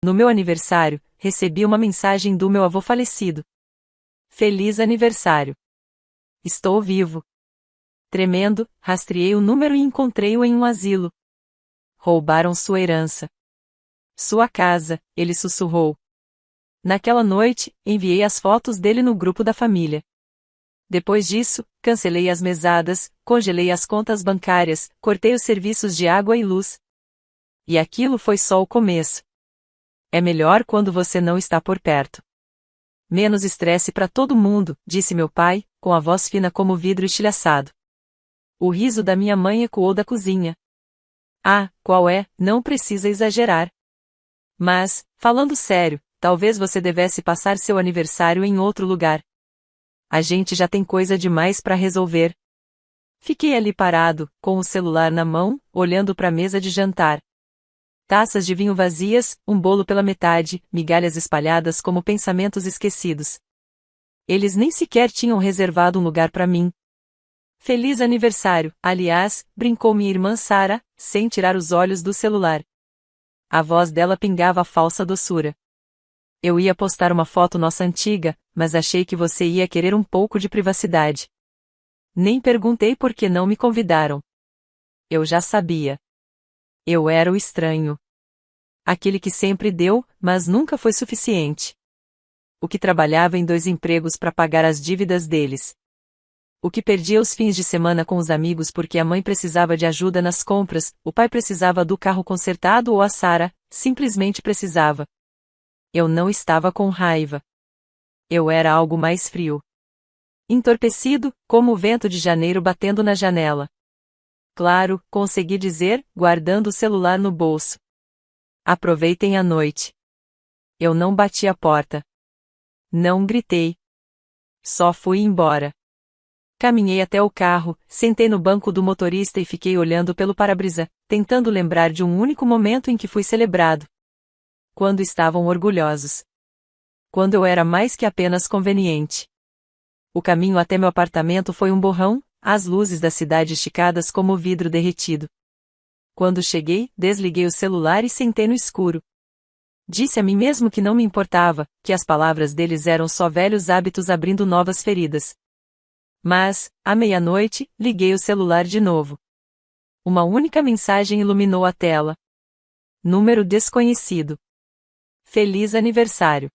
No meu aniversário, recebi uma mensagem do meu avô falecido. Feliz aniversário. Estou vivo. Tremendo, rastreei o número e encontrei-o em um asilo. Roubaram sua herança. Sua casa, ele sussurrou. Naquela noite, enviei as fotos dele no grupo da família. Depois disso, cancelei as mesadas, congelei as contas bancárias, cortei os serviços de água e luz. E aquilo foi só o começo. É melhor quando você não está por perto. Menos estresse para todo mundo, disse meu pai, com a voz fina como vidro estilhaçado. O riso da minha mãe ecoou da cozinha. Ah, qual é? Não precisa exagerar. Mas, falando sério, talvez você devesse passar seu aniversário em outro lugar. A gente já tem coisa demais para resolver. Fiquei ali parado, com o celular na mão, olhando para a mesa de jantar. Taças de vinho vazias, um bolo pela metade, migalhas espalhadas como pensamentos esquecidos. Eles nem sequer tinham reservado um lugar para mim. Feliz aniversário, aliás, brincou minha irmã Sara, sem tirar os olhos do celular. A voz dela pingava a falsa doçura. Eu ia postar uma foto nossa antiga, mas achei que você ia querer um pouco de privacidade. Nem perguntei por que não me convidaram. Eu já sabia. Eu era o estranho. Aquele que sempre deu, mas nunca foi suficiente. O que trabalhava em 2 empregos para pagar as dívidas deles. O que perdia os fins de semana com os amigos porque a mãe precisava de ajuda nas compras, o pai precisava do carro consertado ou a Sara, simplesmente precisava. Eu não estava com raiva. Eu era algo mais frio. Entorpecido, como o vento de janeiro batendo na janela. Claro, consegui dizer, guardando o celular no bolso. Aproveitem a noite. Eu não bati a porta. Não gritei. Só fui embora. Caminhei até o carro, sentei no banco do motorista e fiquei olhando pelo para-brisa, tentando lembrar de um único momento em que fui celebrado. Quando estavam orgulhosos. Quando eu era mais que apenas conveniente. O caminho até meu apartamento foi um borrão, as luzes da cidade esticadas como vidro derretido. Quando cheguei, desliguei o celular e sentei no escuro. Disse a mim mesmo que não me importava, que as palavras deles eram só velhos hábitos abrindo novas feridas. Mas, à meia-noite, liguei o celular de novo. Uma única mensagem iluminou a tela. Número desconhecido. Feliz aniversário.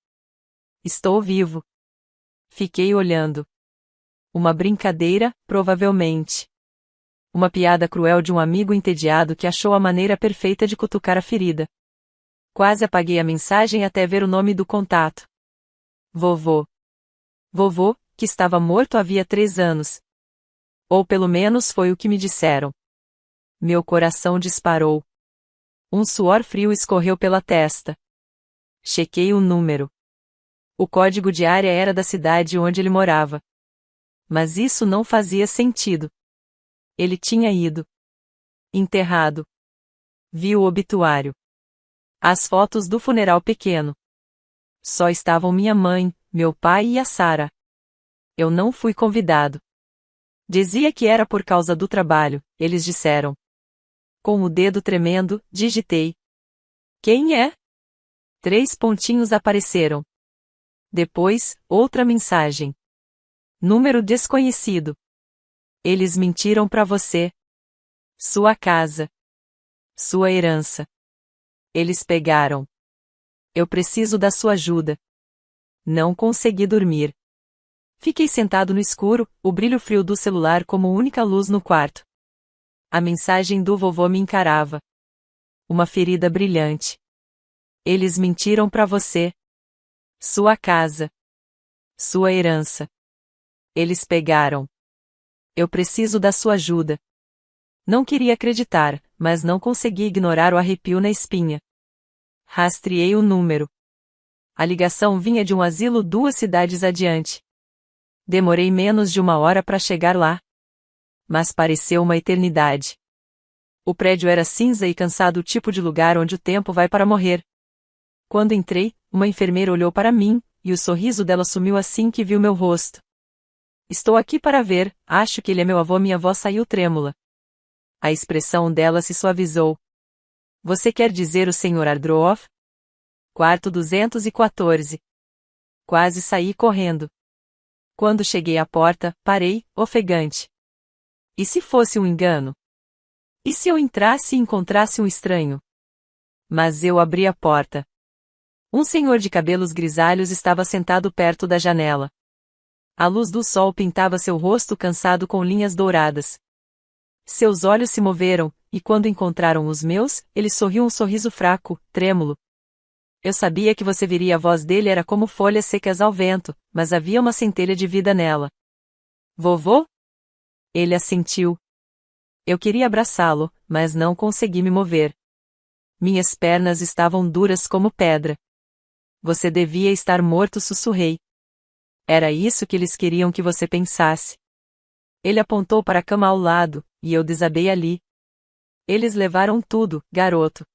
Estou vivo. Fiquei olhando. Uma brincadeira, provavelmente. Uma piada cruel de um amigo entediado que achou a maneira perfeita de cutucar a ferida. Quase apaguei a mensagem até ver o nome do contato. Vovô. Vovô, que estava morto havia 3 anos. Ou pelo menos foi o que me disseram. Meu coração disparou. Um suor frio escorreu pela testa. Chequei o número. O código de área era da cidade onde ele morava. Mas isso não fazia sentido. Ele tinha ido. Enterrado. Vi o obituário. As fotos do funeral pequeno. Só estavam minha mãe, meu pai e a Sara. Eu não fui convidado. Dizia que era por causa do trabalho, eles disseram. Com o dedo tremendo, digitei. Quem é? 3 pontinhos apareceram. Depois, outra mensagem. Número desconhecido. Eles mentiram para você. Sua casa. Sua herança. Eles pegaram. Eu preciso da sua ajuda. Não consegui dormir. Fiquei sentado no escuro, o brilho frio do celular como única luz no quarto. A mensagem do vovô me encarava. Uma ferida brilhante. Eles mentiram para você. Sua casa. Sua herança. Eles pegaram. Eu preciso da sua ajuda. Não queria acreditar, mas não consegui ignorar o arrepio na espinha. Rastreei o número. A ligação vinha de um asilo 2 cidades adiante. Demorei menos de 1 hora para chegar lá. Mas pareceu uma eternidade. O prédio era cinza e cansado, o tipo de lugar onde o tempo vai para morrer. Quando entrei, uma enfermeira olhou para mim, e o sorriso dela sumiu assim que viu meu rosto. Estou aqui para ver, acho que ele é meu avô. Minha voz saiu trêmula. A expressão dela se suavizou. Você quer dizer o Sr. Ardroff? Quarto 214. Quase saí correndo. Quando cheguei à porta, parei, ofegante. E se fosse um engano? E se eu entrasse e encontrasse um estranho? Mas eu abri a porta. Um senhor de cabelos grisalhos estava sentado perto da janela. A luz do sol pintava seu rosto cansado com linhas douradas. Seus olhos se moveram, e quando encontraram os meus, ele sorriu um sorriso fraco, trêmulo. Eu sabia que você viria. A voz dele era como folhas secas ao vento, mas havia uma centelha de vida nela. Vovô? Ele assentiu. Eu queria abraçá-lo, mas não consegui me mover. Minhas pernas estavam duras como pedra. Você devia estar morto, sussurrei. Era isso que eles queriam que você pensasse. Ele apontou para a cama ao lado, e eu desabei ali. Eles levaram tudo, garoto.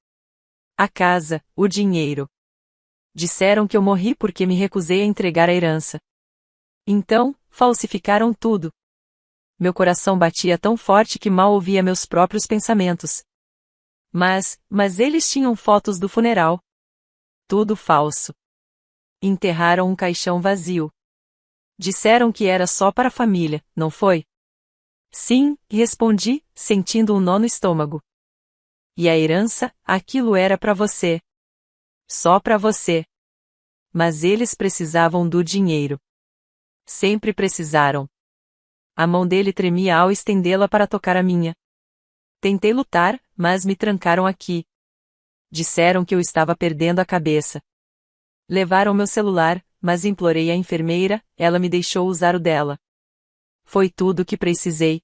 A casa, o dinheiro. Disseram que eu morri porque me recusei a entregar a herança. Então, falsificaram tudo. Meu coração batia tão forte que mal ouvia meus próprios pensamentos. Mas eles tinham fotos do funeral. Tudo falso. Enterraram um caixão vazio. Disseram que era só para a família, não foi? Sim, respondi, sentindo um nó no estômago. E a herança, aquilo era para você. Só para você. Mas eles precisavam do dinheiro. Sempre precisaram. A mão dele tremia ao estendê-la para tocar a minha. Tentei lutar, mas me trancaram aqui. Disseram que eu estava perdendo a cabeça. Levaram meu celular, mas implorei à enfermeira, ela me deixou usar o dela. Foi tudo o que precisei.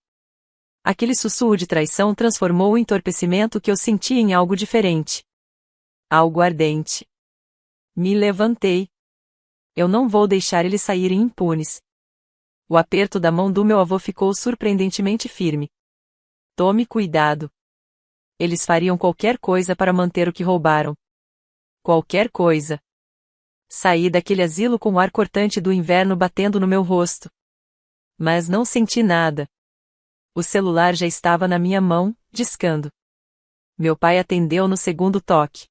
Aquele sussurro de traição transformou o entorpecimento que eu sentia em algo diferente. Algo ardente. Me levantei. Eu não vou deixar eles saírem impunes. O aperto da mão do meu avô ficou surpreendentemente firme. Tome cuidado. Eles fariam qualquer coisa para manter o que roubaram. Qualquer coisa. Saí daquele asilo com o ar cortante do inverno batendo no meu rosto. Mas não senti nada. O celular já estava na minha mão, discando. Meu pai atendeu no segundo toque.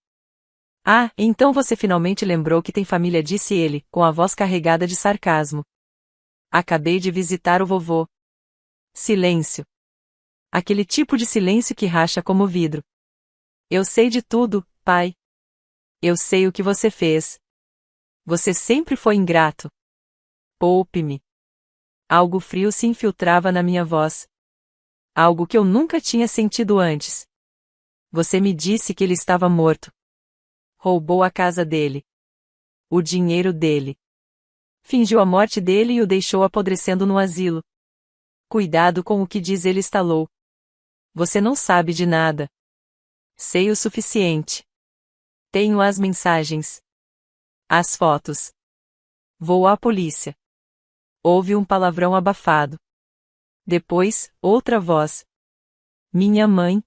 Ah, então você finalmente lembrou que tem família, disse ele, com a voz carregada de sarcasmo. Acabei de visitar o vovô. Silêncio. Aquele tipo de silêncio que racha como vidro. Eu sei de tudo, pai. Eu sei o que você fez. Você sempre foi ingrato. Poupe-me. Algo frio se infiltrava na minha voz. Algo que eu nunca tinha sentido antes. Você me disse que ele estava morto. Roubou a casa dele. O dinheiro dele. Fingiu a morte dele e o deixou apodrecendo no asilo. Cuidado com o que diz, ele estalou. Você não sabe de nada. Sei o suficiente. Tenho as mensagens. As fotos. Vou à polícia. Houve um palavrão abafado. Depois, outra voz. Minha mãe.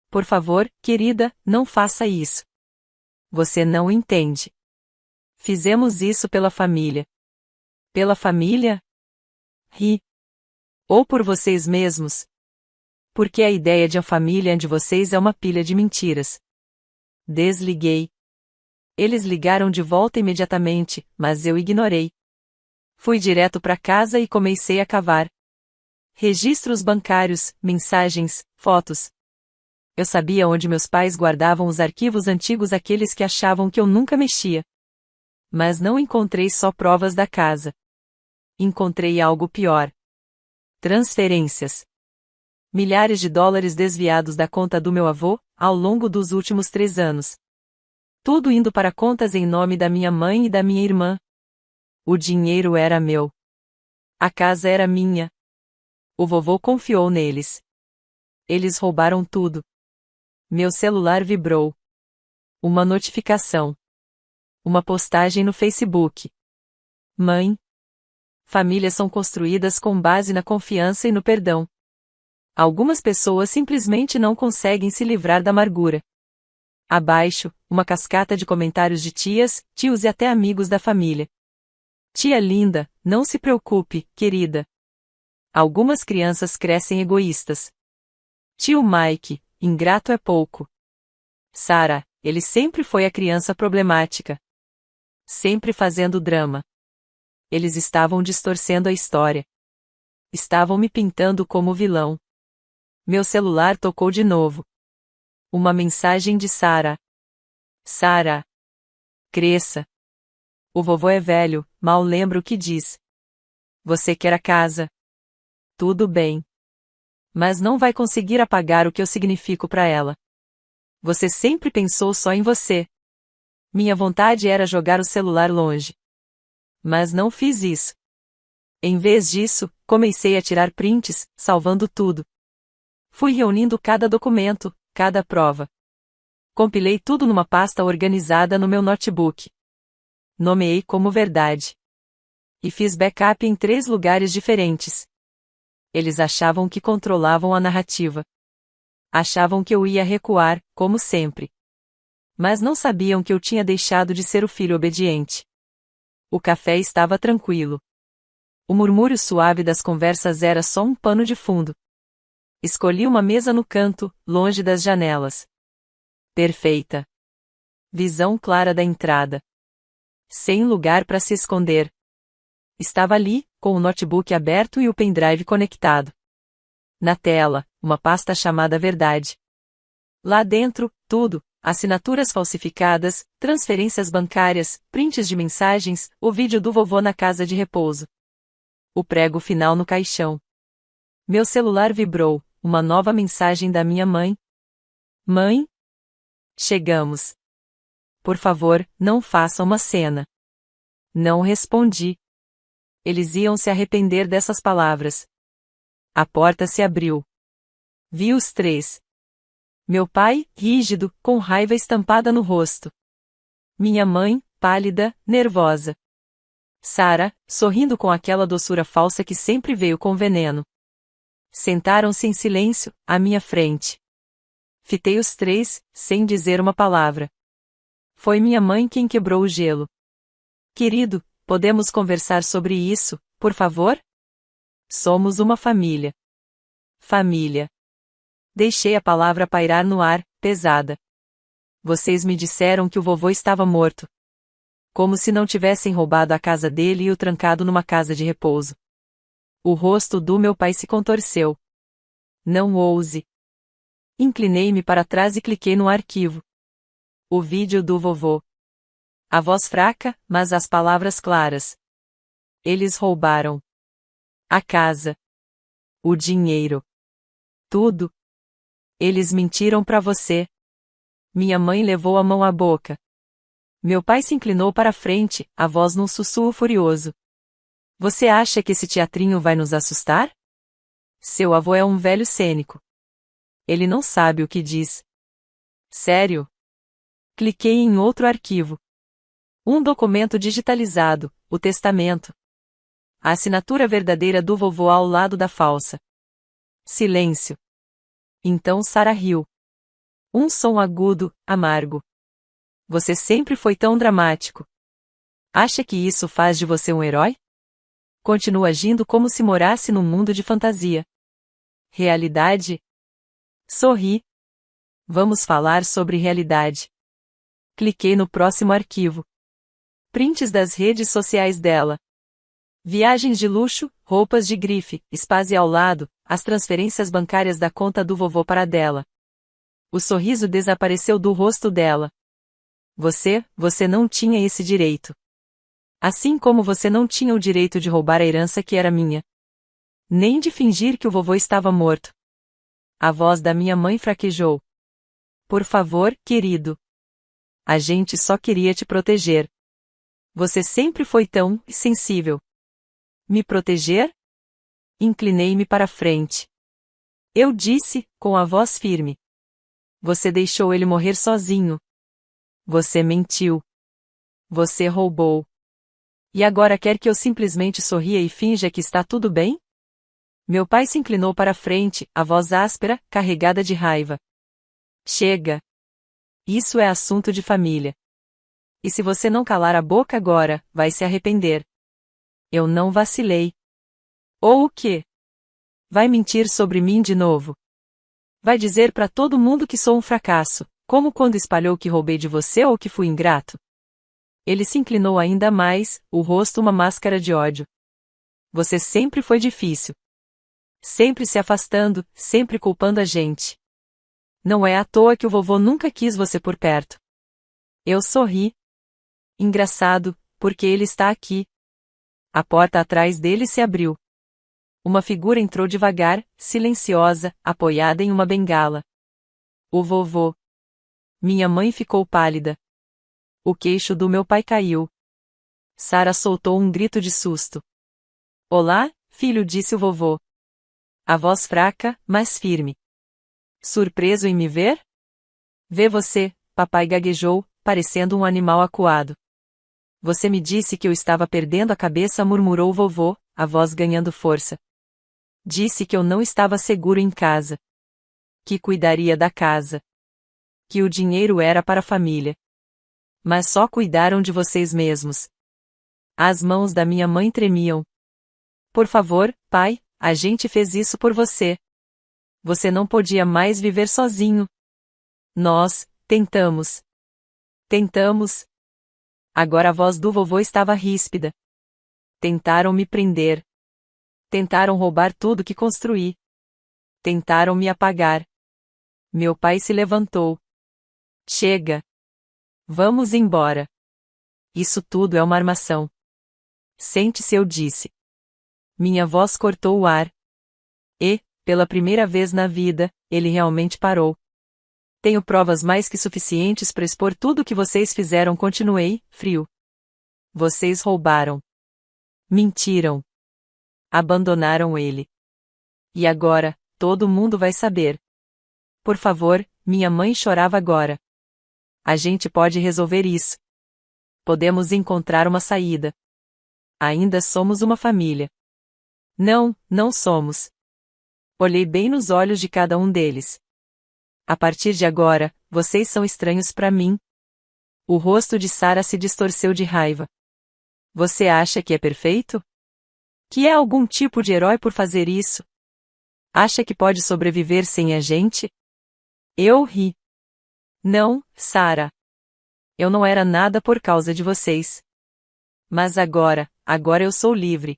Por favor, querida, não faça isso. Você não entende. Fizemos isso pela família. Pela família? Ri. Ou por vocês mesmos? Porque a ideia de a família de vocês é uma pilha de mentiras. Desliguei. Eles ligaram de volta imediatamente, mas eu ignorei. Fui direto para casa e comecei a cavar. Registros bancários, mensagens, fotos. Eu sabia onde meus pais guardavam os arquivos antigos, aqueles que achavam que eu nunca mexia. Mas não encontrei só provas da casa. Encontrei algo pior. Transferências. Milhares de dólares desviados da conta do meu avô, ao longo dos últimos 3 anos. Tudo indo para contas em nome da minha mãe e da minha irmã. O dinheiro era meu. A casa era minha. O vovô confiou neles. Eles roubaram tudo. Meu celular vibrou. Uma notificação. Uma postagem no Facebook. Mãe. Famílias são construídas com base na confiança e no perdão. Algumas pessoas simplesmente não conseguem se livrar da amargura. Abaixo, uma cascata de comentários de tias, tios e até amigos da família. Tia linda, não se preocupe, querida. Algumas crianças crescem egoístas. Tio Mike, ingrato é pouco. Sara, Ele sempre foi a criança problemática. Sempre fazendo drama. Eles estavam distorcendo a história. Estavam me pintando como vilão. Meu celular tocou de novo. Uma mensagem de Sara. Sara. Cresça. O vovô é velho, mal lembro o que diz. Você quer a casa? Tudo bem. Mas não vai conseguir apagar o que eu significo para ela. Você sempre pensou só em você. Minha vontade era jogar o celular longe. Mas não fiz isso. Em vez disso, comecei a tirar prints, salvando tudo. Fui reunindo cada documento, cada prova. Compilei tudo numa pasta organizada no meu notebook. Nomeei como verdade. E fiz backup em 3 lugares diferentes. Eles achavam que controlavam a narrativa. Achavam que eu ia recuar, como sempre. Mas não sabiam que eu tinha deixado de ser o filho obediente. O café estava tranquilo. O murmúrio suave das conversas era só um pano de fundo. Escolhi uma mesa no canto, longe das janelas. Perfeita. Visão clara da entrada. Sem lugar para se esconder. Estava ali, com o notebook aberto e o pendrive conectado. Na tela, uma pasta chamada Verdade. Lá dentro, tudo: assinaturas falsificadas, transferências bancárias, prints de mensagens, o vídeo do vovô na casa de repouso. O prego final no caixão. Meu celular vibrou, uma nova mensagem da minha mãe. Mãe? Chegamos. Por favor, não faça uma cena. Não respondi. Eles iam se arrepender dessas palavras. A porta se abriu. Vi os 3. Meu pai, rígido, com raiva estampada no rosto. Minha mãe, pálida, nervosa. Sara, sorrindo com aquela doçura falsa que sempre veio com veneno. Sentaram-se em silêncio, à minha frente. Fitei os 3, sem dizer uma palavra. Foi minha mãe quem quebrou o gelo. Querido, podemos conversar sobre isso, por favor? Somos uma família. Família. Deixei a palavra pairar no ar, pesada. Vocês me disseram que o vovô estava morto. Como se não tivessem roubado a casa dele e o trancado numa casa de repouso. O rosto do meu pai se contorceu. Não ouse. Inclinei-me para trás e cliquei no arquivo. O vídeo do vovô. A voz fraca, mas as palavras claras. Eles roubaram a casa, o dinheiro, tudo. Eles mentiram para você. Minha mãe levou a mão à boca. Meu pai se inclinou para a frente, a voz num sussurro furioso. Você acha que esse teatrinho vai nos assustar? Seu avô é um velho cênico. Ele não sabe o que diz. Sério? Cliquei em outro arquivo. Um documento digitalizado, o testamento. A assinatura verdadeira do vovô ao lado da falsa. Silêncio. Então Sara riu. Um som agudo, amargo. Você sempre foi tão dramático. Acha que isso faz de você um herói? Continua agindo como se morasse num mundo de fantasia. Realidade? Sorri. Vamos falar sobre realidade. Cliquei no próximo arquivo. Prints das redes sociais dela. Viagens de luxo, roupas de grife, Spazi ao lado, as transferências bancárias da conta do vovô para dela. O sorriso desapareceu do rosto dela. Você não tinha esse direito. Assim como você não tinha o direito de roubar a herança que era minha. Nem de fingir que o vovô estava morto. A voz da minha mãe fraquejou. Por favor, querido. A gente só queria te proteger. Você sempre foi tão sensível. Me proteger? Inclinei-me para a frente. Eu disse, com a voz firme. Você deixou ele morrer sozinho. Você mentiu. Você roubou. E agora quer que eu simplesmente sorria e finja que está tudo bem? Meu pai se inclinou para a frente, a voz áspera, carregada de raiva. Chega. Isso é assunto de família. E se você não calar a boca agora, vai se arrepender. Eu não vacilei. Ou o quê? Vai mentir sobre mim de novo. Vai dizer para todo mundo que sou um fracasso, Como quando espalhou que roubei de você ou que fui ingrato? Ele se inclinou ainda mais, o rosto uma máscara de ódio. Você sempre foi difícil. Sempre se afastando, sempre culpando a gente. Não é à toa que o vovô nunca quis você por perto. Eu sorri. Engraçado, porque ele está aqui. A porta atrás dele se abriu. Uma figura entrou devagar, silenciosa, apoiada em uma bengala. O vovô. Minha mãe ficou pálida. O queixo do meu pai caiu. Sara soltou um grito de susto. Olá, filho, disse o vovô. A voz fraca, mas firme. Surpreso em me ver? Vê você, papai gaguejou, parecendo um animal acuado. Você me disse que eu estava perdendo a cabeça, murmurou o vovô, a voz ganhando força. Disse que eu não estava seguro em casa. Que cuidaria da casa. Que o dinheiro era para a família. Mas só cuidaram de vocês mesmos. As mãos da minha mãe tremiam. Por favor, pai, a gente fez isso por você. Você não podia mais viver sozinho. Nós, tentamos. Tentamos. Agora a voz do vovô estava ríspida. Tentaram me prender. Tentaram roubar tudo que construí. Tentaram me apagar. Meu pai se levantou. Chega. Vamos embora. Isso tudo é uma armação. Sente-se, eu disse. Minha voz cortou o ar. E, pela primeira vez na vida, ele realmente parou. Tenho provas mais que suficientes para expor tudo o que vocês fizeram, continuei, frio. Vocês roubaram. Mentiram. Abandonaram ele. E agora, todo mundo vai saber. Por favor, minha mãe chorava agora. A gente pode resolver isso. Podemos encontrar uma saída. Ainda somos uma família. Não, não somos. Olhei bem nos olhos de cada um deles. A partir de agora, vocês são estranhos para mim. O rosto de Sara se distorceu de raiva. Você acha que é perfeito? Que é algum tipo de herói por fazer isso? Acha que pode sobreviver sem a gente? Eu ri. Não, Sara. Eu não era nada por causa de vocês. Mas agora eu sou livre.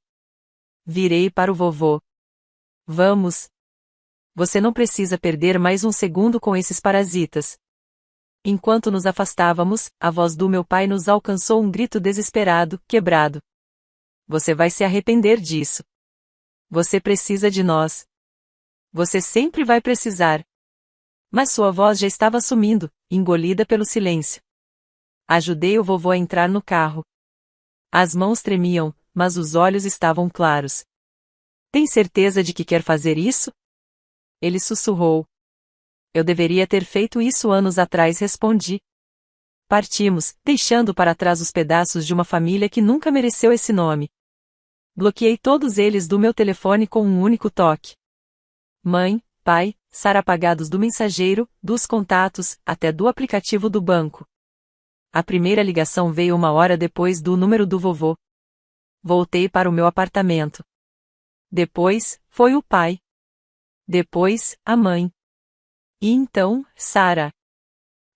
Virei para o vovô. Vamos. Você não precisa perder mais um segundo com esses parasitas. Enquanto nos afastávamos, a voz do meu pai nos alcançou, um grito desesperado, quebrado. Você vai se arrepender disso. Você precisa de nós. Você sempre vai precisar. Mas sua voz já estava sumindo, engolida pelo silêncio. Ajudei o vovô a entrar no carro. As mãos tremiam, mas os olhos estavam claros. Tem certeza de que quer fazer isso? Ele sussurrou. Eu deveria ter feito isso anos atrás, respondi. Partimos, deixando para trás os pedaços de uma família que nunca mereceu esse nome. Bloqueei todos eles do meu telefone com um único toque. Mãe, pai, Sara apagados do mensageiro, dos contatos, até do aplicativo do banco. A primeira ligação veio 1 hora depois do número do vovô. Voltei para o meu apartamento. Depois, foi o pai. Depois, a mãe. E então, Sara.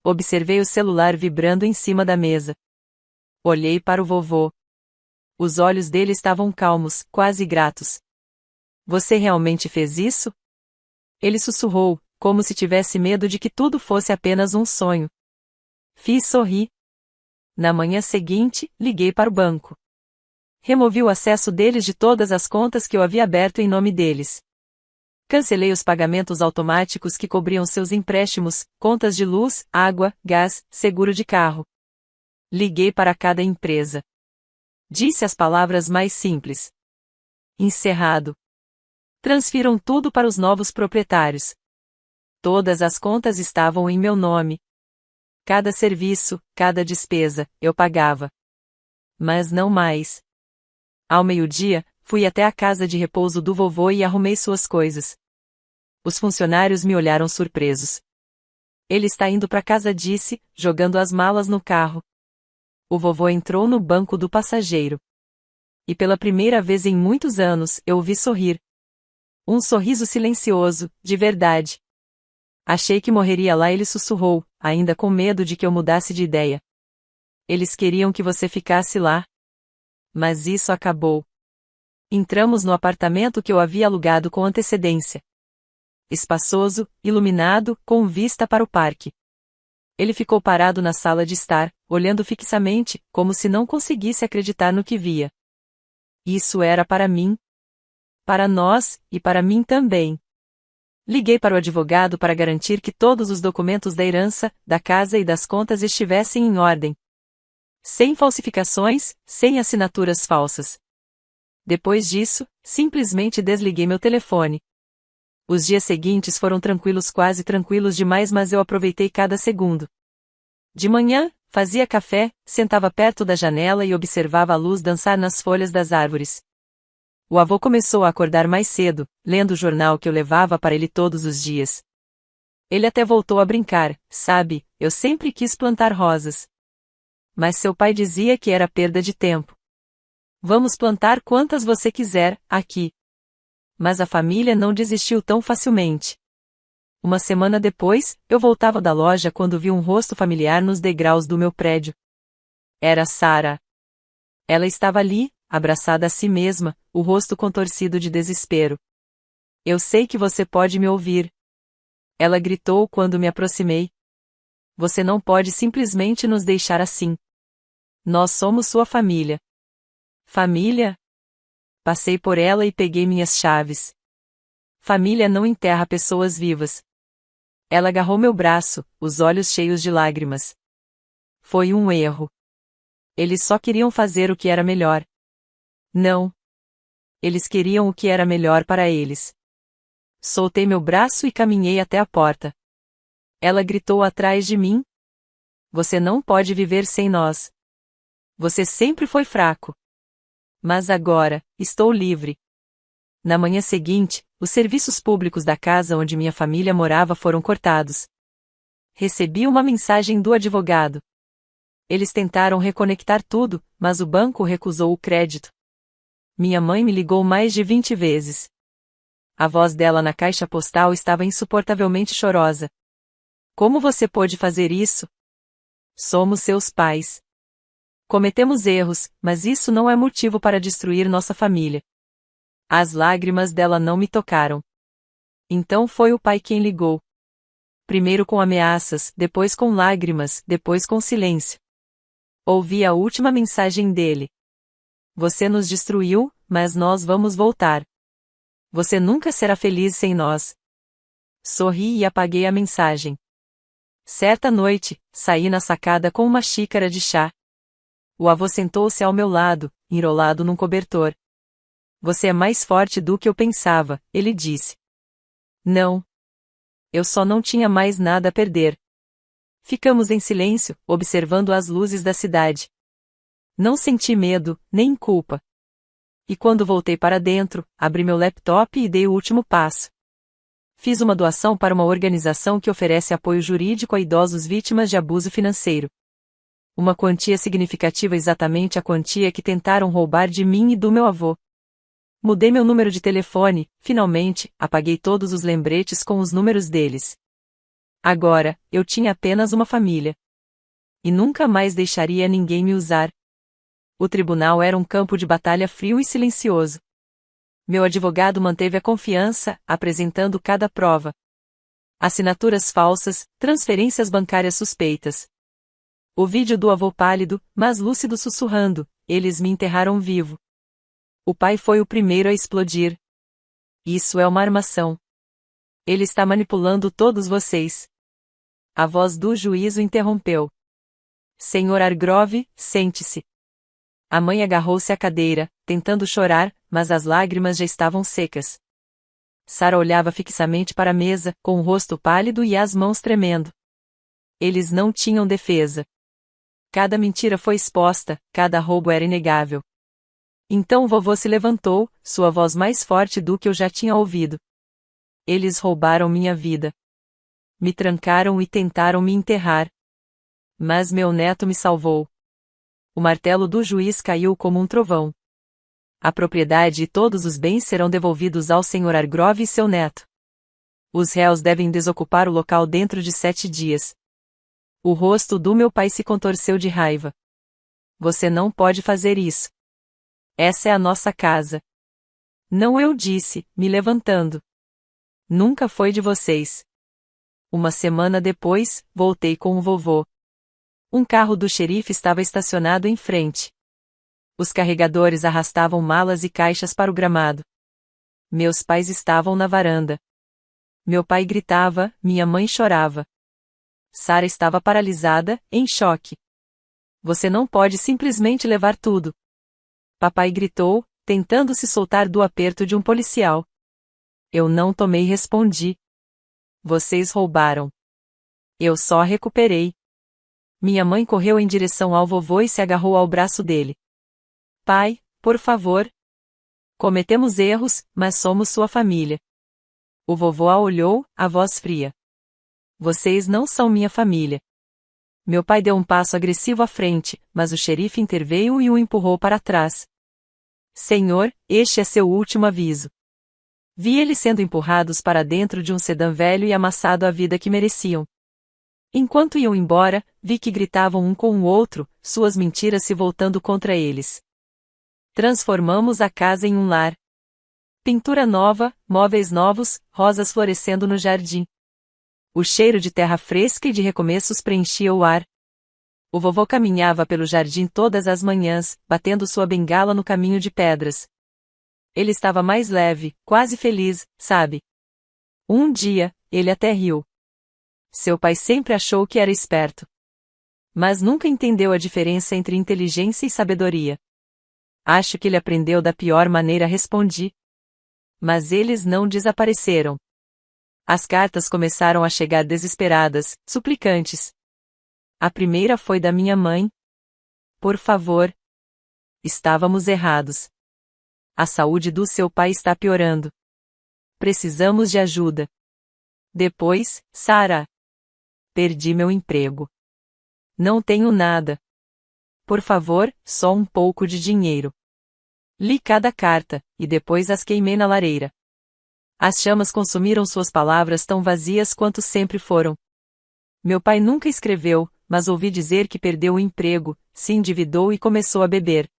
Observei o celular vibrando em cima da mesa. Olhei para o vovô. Os olhos dele estavam calmos, quase gratos. Você realmente fez isso? Ele sussurrou, como se tivesse medo de que tudo fosse apenas um sonho. Fiz sorrir. Na manhã seguinte, liguei para o banco. Removi o acesso deles de todas as contas que eu havia aberto em nome deles. Cancelei os pagamentos automáticos que cobriam seus empréstimos, contas de luz, água, gás, seguro de carro. Liguei para cada empresa. Disse as palavras mais simples. Encerrado. Transfiram tudo para os novos proprietários. Todas as contas estavam em meu nome. Cada serviço, cada despesa, eu pagava. Mas não mais. Ao meio-dia, fui até a casa de repouso do vovô e arrumei suas coisas. Os funcionários me olharam surpresos. Ele está indo para casa, disse, jogando as malas no carro. O vovô entrou no banco do passageiro. E pela primeira vez em muitos anos, eu o vi sorrir. Um sorriso silencioso, de verdade. Achei que morreria lá, ele sussurrou, ainda com medo de que eu mudasse de ideia. Eles queriam que você ficasse lá. Mas isso acabou. Entramos no apartamento que eu havia alugado com antecedência. Espaçoso, iluminado, com vista para o parque. Ele ficou parado na sala de estar, olhando fixamente, como se não conseguisse acreditar no que via. Isso era para mim. Para nós, e para mim também. Liguei para o advogado para garantir que todos os documentos da herança, da casa e das contas estivessem em ordem. Sem falsificações, sem assinaturas falsas. Depois disso, simplesmente desliguei meu telefone. Os dias seguintes foram tranquilos, quase tranquilos demais, mas eu aproveitei cada segundo. De manhã, fazia café, sentava perto da janela e observava a luz dançar nas folhas das árvores. O avô começou a acordar mais cedo, lendo o jornal que eu levava para ele todos os dias. Ele até voltou a brincar, sabe, eu sempre quis plantar rosas. Mas seu pai dizia que era perda de tempo. Vamos plantar quantas você quiser, aqui. Mas a família não desistiu tão facilmente. Uma semana depois, eu voltava da loja quando vi um rosto familiar nos degraus do meu prédio. Era Sarah. Ela estava ali, abraçada a si mesma, o rosto contorcido de desespero. Eu sei que você pode me ouvir. Ela gritou quando me aproximei. Você não pode simplesmente nos deixar assim. Nós somos sua família. Família? Passei por ela e peguei minhas chaves. Família não enterra pessoas vivas. Ela agarrou meu braço, os olhos cheios de lágrimas. Foi um erro. Eles só queriam fazer o que era melhor. Não. Eles queriam o que era melhor para eles. Soltei meu braço e caminhei até a porta. Ela gritou atrás de mim. Você não pode viver sem nós. Você sempre foi fraco. Mas agora, estou livre. Na manhã seguinte, os serviços públicos da casa onde minha família morava foram cortados. Recebi uma mensagem do advogado. Eles tentaram reconectar tudo, mas o banco recusou o crédito. Minha mãe me ligou mais de 20 vezes. A voz dela na caixa postal estava insuportavelmente chorosa. Como você pôde fazer isso? Somos seus pais. Cometemos erros, mas isso não é motivo para destruir nossa família. As lágrimas dela não me tocaram. Então foi o pai quem ligou. Primeiro com ameaças, depois com lágrimas, depois com silêncio. Ouvi a última mensagem dele. Você nos destruiu, mas nós vamos voltar. Você nunca será feliz sem nós. Sorri e apaguei a mensagem. Certa noite, saí na sacada com uma xícara de chá. O avô sentou-se ao meu lado, enrolado num cobertor. Você é mais forte do que eu pensava, ele disse. Não. Eu só não tinha mais nada a perder. Ficamos em silêncio, observando as luzes da cidade. Não senti medo, nem culpa. E quando voltei para dentro, abri meu laptop e dei o último passo. Fiz uma doação para uma organização que oferece apoio jurídico a idosos vítimas de abuso financeiro. Uma quantia significativa, exatamente a quantia que tentaram roubar de mim e do meu avô. Mudei meu número de telefone, finalmente, apaguei todos os lembretes com os números deles. Agora, eu tinha apenas uma família. E nunca mais deixaria ninguém me usar. O tribunal era um campo de batalha frio e silencioso. Meu advogado manteve a confiança, apresentando cada prova. Assinaturas falsas, transferências bancárias suspeitas. O vídeo do avô pálido, mas lúcido sussurrando, eles me enterraram vivo. O pai foi o primeiro a explodir. Isso é uma armação. Ele está manipulando todos vocês. A voz do juiz o interrompeu. Senhor Hargrove, sente-se. A mãe agarrou-se à cadeira, tentando chorar, mas as lágrimas já estavam secas. Sarah olhava fixamente para a mesa, com o rosto pálido e as mãos tremendo. Eles não tinham defesa. Cada mentira foi exposta, cada roubo era inegável. Então vovô se levantou, sua voz mais forte do que eu já tinha ouvido. Eles roubaram minha vida. Me trancaram e tentaram me enterrar. Mas meu neto me salvou. O martelo do juiz caiu como um trovão. A propriedade e todos os bens serão devolvidos ao Sr. Hargrove e seu neto. Os réus devem desocupar o local dentro de 7 dias. O rosto do meu pai se contorceu de raiva. Você não pode fazer isso. Essa é a nossa casa. Não, eu disse, me levantando. Nunca foi de vocês. Uma semana depois, voltei com o vovô. Um carro do xerife estava estacionado em frente. Os carregadores arrastavam malas e caixas para o gramado. Meus pais estavam na varanda. Meu pai gritava, minha mãe chorava. Sara estava paralisada, em choque. Você não pode simplesmente levar tudo. Papai gritou, tentando se soltar do aperto de um policial. Eu não tomei e respondi. Vocês roubaram. Eu só recuperei. Minha mãe correu em direção ao vovô e se agarrou ao braço dele. Pai, por favor. Cometemos erros, mas somos sua família. O vovô a olhou, a voz fria. Vocês não são minha família. Meu pai deu um passo agressivo à frente, mas o xerife interveio e o empurrou para trás. Senhor, este é seu último aviso. Vi eles sendo empurrados para dentro de um sedã velho e amassado a vida que mereciam. Enquanto iam embora, vi que gritavam um com o outro, suas mentiras se voltando contra eles. Transformamos a casa em um lar. Pintura nova, móveis novos, rosas florescendo no jardim. O cheiro de terra fresca e de recomeços preenchia o ar. O vovô caminhava pelo jardim todas as manhãs, batendo sua bengala no caminho de pedras. Ele estava mais leve, quase feliz, sabe? Um dia, ele até riu. Seu pai sempre achou que era esperto. Mas nunca entendeu a diferença entre inteligência e sabedoria. Acho que ele aprendeu da pior maneira, respondi. Mas eles não desapareceram. As cartas começaram a chegar desesperadas, suplicantes. A primeira foi da minha mãe. Por favor. Estávamos errados. A saúde do seu pai está piorando. Precisamos de ajuda. Depois, Sara. Perdi meu emprego. Não tenho nada. Por favor, só um pouco de dinheiro. Li cada carta, e depois as queimei na lareira. As chamas consumiram suas palavras tão vazias quanto sempre foram. Meu pai nunca escreveu, mas ouvi dizer que perdeu o emprego, se endividou e começou a beber.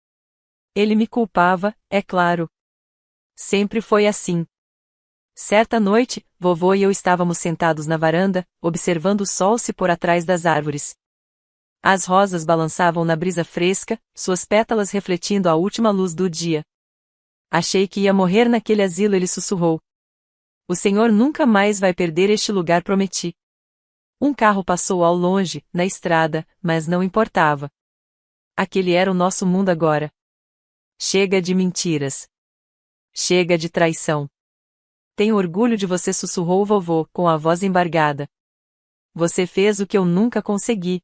Ele me culpava, é claro. Sempre foi assim. Certa noite, vovô e eu estávamos sentados na varanda, observando o sol se pôr atrás das árvores. As rosas balançavam na brisa fresca, suas pétalas refletindo a última luz do dia. Achei que ia morrer naquele asilo, ele sussurrou. O Senhor nunca mais vai perder este lugar, prometi. Um carro passou ao longe, na estrada, mas não importava. Aquele era o nosso mundo agora. Chega de mentiras. Chega de traição. Tenho orgulho de você, sussurrou o vovô, com a voz embargada. Você fez o que eu nunca consegui.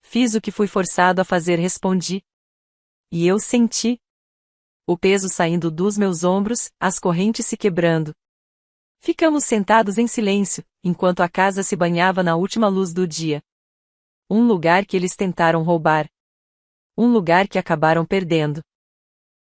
Fiz o que fui forçado a fazer, respondi. E eu senti o peso saindo dos meus ombros, as correntes se quebrando. Ficamos sentados em silêncio, enquanto a casa se banhava na última luz do dia. Um lugar que eles tentaram roubar. Um lugar que acabaram perdendo.